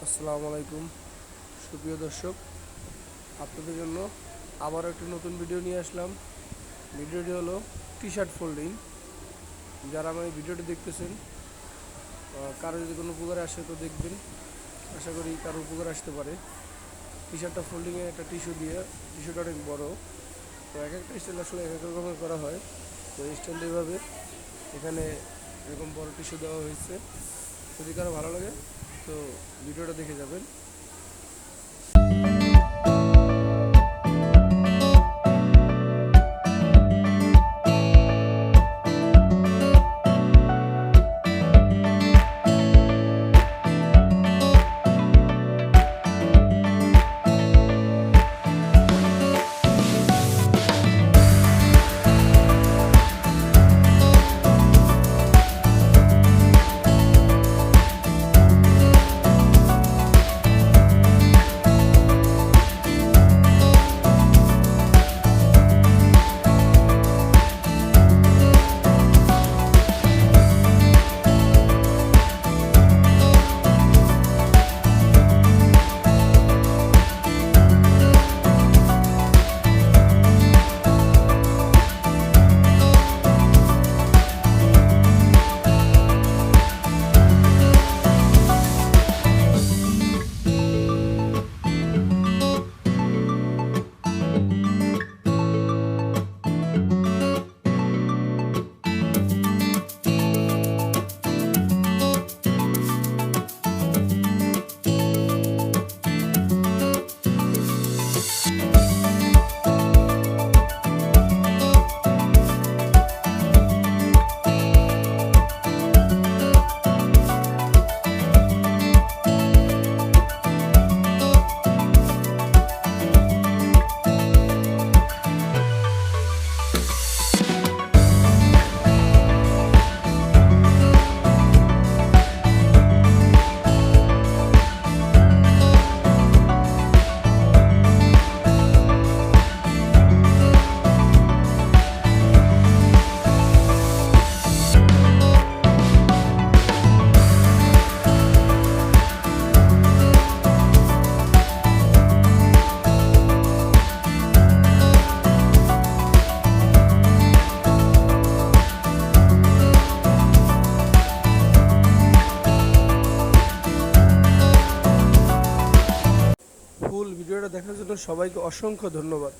আসসালামু আলাইকুম সুপ্রিয় দর্শক, আপনাদের জন্য আবার একটি নতুন ভিডিও নিয়ে আসলাম। ভিডিওটি হলো টি শার্ট ফোল্ডিং। যারা আমার এই ভিডিওটি দেখতেছেন, কারো যদি কোনো উপকারে আসে তো দেখবেন, আশা করি কারো উপকার আসতে পারে। টি শার্টটা ফোল্ডিংয়ে একটা টিস্যু দিয়ে, টিস্যুটা অনেক বড়, তো এক একটা স্টাইল আসলে এক এক রকমের করা হয়। তো এই স্টাইলটা এইভাবে এখানে এরকম বড় টিস্যু দেওয়া হয়েছে। যদি কারো ভালো লাগে তো ভিডিওটা দেখে যাবেন। ফুল ভিডিওটা দেখার জন্য সবাইকে অসংখ্য ধন্যবাদ।